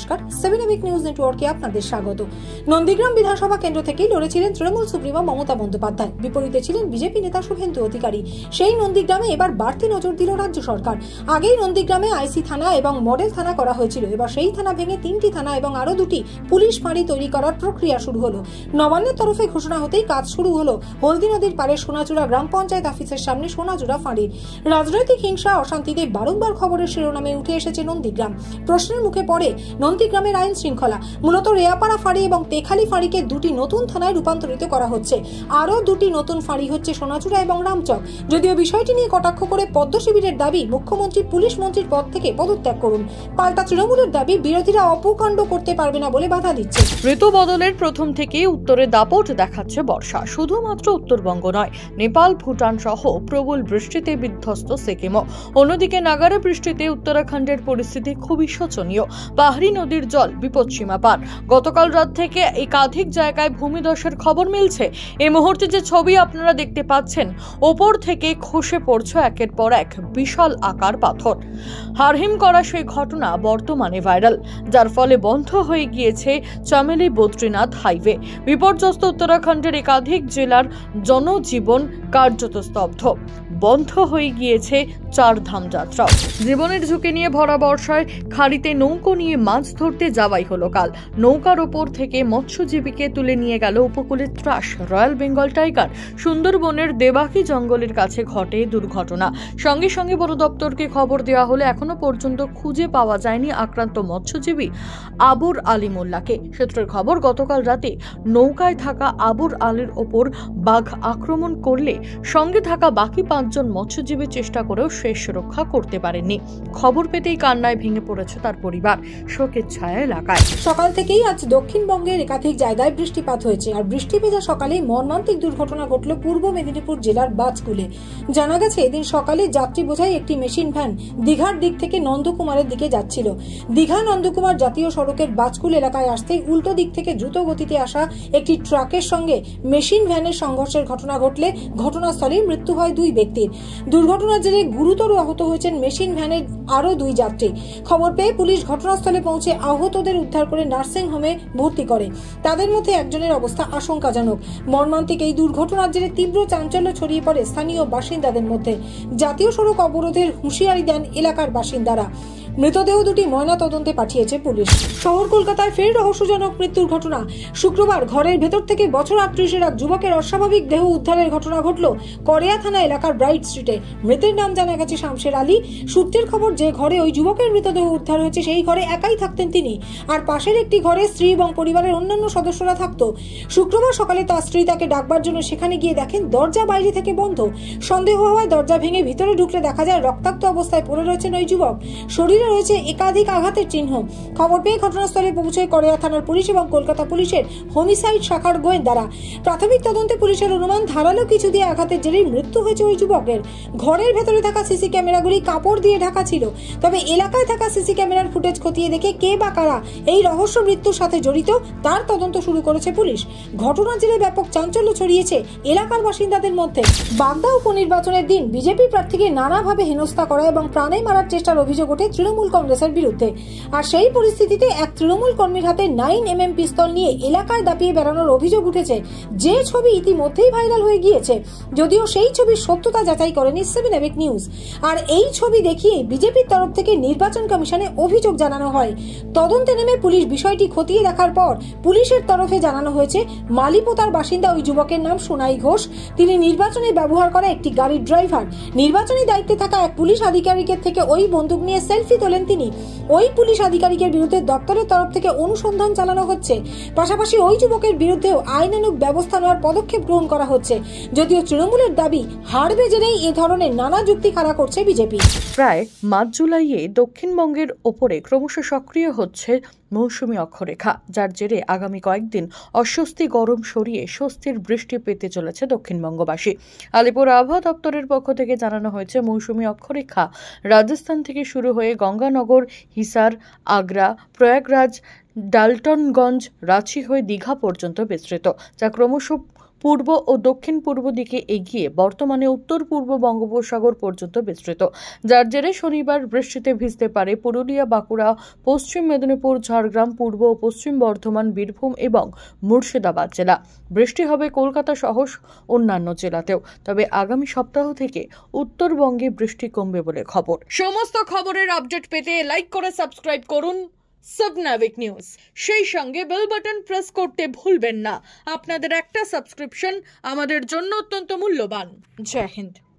নমস্কার, 7 EPIC news নেটওয়ার্কে আপনাদের স্বাগত। নন্দীগ্রাম বিধানসভা কেন্দ্র থেকেই লড়েছিলেন তৃণমূল সুপ্রিমো মমতা বন্দ্যোপাধ্যায়, বিপরীতে ছিলেন বিজেপি নেতা শুভেন্দু অধিকারী। সেই নন্দীগ্রামে এবার বাড়তি নজর দিল রাজ্য সরকার। আগেই নন্দীগ্রামে আইসি থানা এবং মডেল থানা করা হয়েছিল, এবার সেই থানা ভেঙে 3টি থানা এবং আরো 2টি পুলিশ ফাঁড়ি তৈরি করার প্রক্রিয়া শুরু হলো। নবান্নের তরফে ঘোষণা হতেই কাজ শুরু হলো হলদি নদীর পারে সোনাচূড়া গ্রাম পঞ্চায়েত অফিসের সামনে সোনাচূড়া ফাঁড়ির। রাজনৈতিক হিংসা অশান্তিতে বারংবার খবরের শিরোনামে উঠে এসেছে নন্দীগ্রাম। প্রশ্নের মুখে পড়ে নন্দীগ্রামের আইন শৃঙ্খলা। মূলত রেয়াপাড়া ফাঁড়ি এবং তেখালি ফাঁড়িকে 2টি নতুন থানায় রূপান্তরিত করা হচ্ছে। আরো 2টি নতুন ফাঁড়ি হচ্ছে সোনাচূড়া এবং রামচক। যদিও বিষয়টি নিয়ে কটাক্ষ করে পদ্ম শিবিরের দাবি মুখ্যমন্ত্রী পুলিশ মন্ত্রীর পদ থেকে পদত্যাগ করুন। পাল্টা তৃণমূলের দাবি বিরোধীরা অপকাণ্ড করতে পারবে না বলে বাধা দিচ্ছে। ঋতু বদলের প্রথম থেকেই উত্তরে দাপট দেখাচ্ছে বর্ষা। শুধুমাত্র উত্তরবঙ্গ নয়, নেপাল, ভুটান সহ প্রবল বৃষ্টিতে বিধ্বস্ত সিকিমও। অন্যদিকে নাগারে বৃষ্টিতে উত্তরাখণ্ডের পরিস্থিতি খুবই শোচনীয়। পাহাড়ি নদীর জল বিপদসীমা পার। গতকাল রাত থেকে একাধিক জায়গায় ভূমিধসের খবর মিলছে। এই মুহূর্তে যে ছবি আপনারা দেখতে পাচ্ছেন, ওপর থেকে খসে পড়ছে একের পর এক বিশাল আকার পাথর। হারহিম করা সেই ঘটনা বর্তমানে ভাইরাল, যার ফলে বন্ধ হয়ে গিয়েছে চামেলি বদ্রীনাথ হাইওয়ে। বিপর্যস্ত উত্তরাখণ্ডের একাধিক জেলার জনজীবন কার্যত স্তব্ধ। বন্ধ হয়ে গিয়েছে চারধাম যাত্রাও। জীবনের ঝুঁকি নিয়ে ভরা বর্ষায় খাড়িতে নৌকো নিয়ে মাছ ধরতে যাওয়াই হলো কাল। নৌকার ওপর থেকে মৎস্যজীবীকে তুলে নিয়ে গেল উপকূলের ত্রাস রয়্যাল বেঙ্গল টাইগার। সুন্দরবনের দেবাকি জঙ্গলের কাছে ঘটে দুর্ঘটনা। সঙ্গে সঙ্গে বন দপ্তরকে খবর দেওয়া হলে এখনো পর্যন্ত খুঁজে পাওয়া যায়নি আক্রান্ত মৎস্যজীবী আবুর আলী মোল্লাকে। সূত্রের খবর, গতকাল রাতে নৌকায় থাকা আবুর আলীর ওপর বাঘ আক্রমণ করলে সঙ্গে থাকা বাকি 5 জন মৎস্যজীবী চেষ্টা করেও শেষ রক্ষা করতে পারেননি। খবর পেতেই কান্নায় ভেঙে পড়েছে তার পরিবার। শোকের ছায়া এলাকায়। সকাল থেকেই আজ দক্ষিণবঙ্গের একাধিক জায়গায় বৃষ্টিপাত হয়েছে। আর বৃষ্টি ভেজা সকালেই মর্মান্তিক দুর্ঘটনা ঘটল পূর্ব মেদিনীপুর জেলার বাজকুলে। জানা গেছে, এদিন সকালে যাত্রী বোঝাই একটি মেশিন ভ্যান দীঘার দিক থেকে নন্দকুমারের দিকে যাচ্ছিল। দীঘা নন্দকুমার জাতীয় সড়কের বাজকুল এলাকায় আসতেই উল্টো দিক থেকে দ্রুত গতিতে আসা একটি ট্রাকের সঙ্গে মেশিন ভ্যানের সংঘর্ষের ঘটনা ঘটলে ঘটনাস্থলেই মৃত্যু হয় 2 ব্যক্তির। দুর্ঘটনার জেরে গুরুতর আহত হয়েছেন মেশিন ভ্যানের আরো 2 যাত্রী। খবর পেয়ে পুলিশ ঘটনাস্থলে পৌঁছে আহতদের উদ্ধার করে নার্সিং হোমে ভর্তি করে। তাদের মধ্যে একজনের অবস্থা আশঙ্কাজনক। মর্মান্তিক এই দুর্ঘটনার জেরে তীব্র চাঞ্চল্য ছড়িয়ে পড়ে স্থানীয় বাসিন্দাদের মধ্যে। জাতীয় সড়ক অবরোধের হুঁশিয়ারি দেন এলাকার বাসিন্দারা। মৃতদেহ 2টি ময়না তদন্তে পাঠিয়েছে পুলিশ। শহর কলকাতায় ফের রহস্যজনক মৃত্যুর ঘটনা। শুক্রবার ঘরের ভেতর থেকে বছর 38-এর এক যুবকের অস্বাভাবিক দেহ উদ্ধারের ঘটনা ঘটল করিয়া থানা এলাকার ব্রাইট স্ট্রিটে। মৃতের নাম জানা গেছে শামশের আলী। সূত্রের খবর, যে ঘরে ওই যুবকের মৃতদেহ উদ্ধার হয়েছে সেই ঘরে একাই থাকতেন তিনি, আর পাশের একটি ঘরে স্ত্রী এবং পরিবারের অন্যান্য সদস্যরা থাকতো। শুক্রবার সকালে তার স্ত্রী তাকে ডাকবার জন্য সেখানে গিয়ে দেখেন দরজা বাইরে থেকে বন্ধ। সন্দেহ হওয়ায় দরজা ভেঙে ভিতরে ঢুকলে দেখা যায় রক্তাক্ত অবস্থায় পড়ে রয়েছেন ওই যুবক। শরীরে রয়েছে একাধিক আঘাতের চিহ্ন। খবর পেয়ে ঘটনাস্থলে পৌঁছয় করিয়া থানার পুলিশ এবং কলকাতা পুলিশের হোমিসাইড শাখার গোয়েন্দারা। প্রাথমিক তদন্তে পুলিশের অনুমান, ধারালো কিছু দিয়ে আঘাতের জেরেই মৃত্যু হয়েছে ওই যুবকের। ঘরের ভেতরে থাকা সিসি ক্যামেরাগুলি কাপড় দিয়ে ঢাকা ছিল। তবে এলাকায় থাকা সিসি ক্যামেরার ফুটেজ খতিয়ে দেখে কে বা কারা এই রহস্য মৃত্যুর সাথে জড়িত তার তদন্ত শুরু করেছে পুলিশ। ঘটনার জেরে ব্যাপক চাঞ্চল্য ছড়িয়েছে এলাকার বাসিন্দাদের মধ্যে। বাগদা উপনির্বাচনের দিন বিজেপি প্রার্থীকে নানাভাবে হেনস্থা করা এবং প্রাণে মারার চেষ্টার অভিযোগ ওঠে তৃণমূল কংগ্রেসের বিরুদ্ধে। আর সেই পরিস্থিতিতে এক তৃণমূল কর্মীর হাতে 9mm পিস্তল নিয়ে এলাকায় দাপিয়ে বেড়ানোর অভিযোগ উঠেছে, যে ছবি ইতিমধ্যেই ভাইরাল হয়ে গিয়েছে। যদিও সেই ছবির সত্যতা যাচাই করেনি 7 এবিক নিউজ। আর এই ছবি দেখিয়ে বিজেপির তরফ থেকে নির্বাচন কমিশনে অভিযোগ জানানো হয়। তদন্তে নেমে পুলিশ বিষয়টি খতিয়ে দেখার পর পুলিশের তরফে জানানো হয়েছে, মালিপোতার বাসিন্দা ওই যুবকের নাম সোনাই ঘোষ। তিনি নির্বাচনে ব্যবহার করা একটি গাড়ির ড্রাইভার। নির্বাচনী দায়িত্বে থাকা এক পুলিশ আধিকারিকের থেকে ওই বন্দুক নিয়ে সেলফি তোলেন তিনি। ওই পুলিশ আধিকারিকের বিরুদ্ধে দপ্তরের তরফ থেকে অনুসন্ধান চালানো হচ্ছে। পাশাপাশি ওই যুবকের বিরুদ্ধেও আইনানুগ ব্যবস্থা নেওয়ার পদক্ষেপ গ্রহণ করা হচ্ছে। যদিও তৃণমূলের দাবি, হারবে জেনেই এ ধরনের নানা যুক্তি খাড়া করছে বিজেপি। প্রায় মার্চ জুলাইয়ে দক্ষিণবঙ্গের ওপরে ক্রমশ সক্রিয় হচ্ছে মৌসুমী অক্ষরেখা, যার জেরে আগামী কয়েকদিন অস্বস্তি গরম সরিয়ে স্বস্তির বৃষ্টি পেতে চলেছে দক্ষিণবঙ্গবাসী। আলিপুর আবহাওয়া দপ্তরের পক্ষ থেকে জানানো হয়েছে, মৌসুমী অক্ষরেখা রাজস্থান থেকে শুরু হয়ে গঙ্গানগর, হিসার, আগ্রা, প্রয়াগরাজ, ডালটনগঞ্জ, রাঁচি হয়ে দীঘা পর্যন্ত বিস্তৃত, যা ক্রমশ পূর্ব ও দক্ষিণ পূর্ব দিকে এগিয়ে বর্তমানে উত্তর পূর্ব বঙ্গোপসাগর পর্যন্ত বিস্তৃত, যার জেরে শনিবার বৃষ্টিতে ভিজতে পারে পুরুলিয়া, বাঁকুড়া, পশ্চিম মেদিনীপুর, ঝাড়গ্রাম, পূর্ব ও পশ্চিম বর্ধমান, বীরভূম এবং মুর্শিদাবাদ জেলা। বৃষ্টি হবে কলকাতা সহ অন্যান্য জেলাতেও। তবে আগামী সপ্তাহ থেকে উত্তরবঙ্গে বৃষ্টি কমবে বলে খবর। সমস্ত খবরের আপডেট পেতে লাইক করে সাবস্ক্রাইব করুন সাবনাভিক নিউজ। সেই সঙ্গে বেল বাটন প্রেস করতে ভুলবেন না। আপনাদের একটা সাবস্ক্রিপশন আমাদের জন্য অত্যন্ত মূল্যবান। জয় হিন্দ।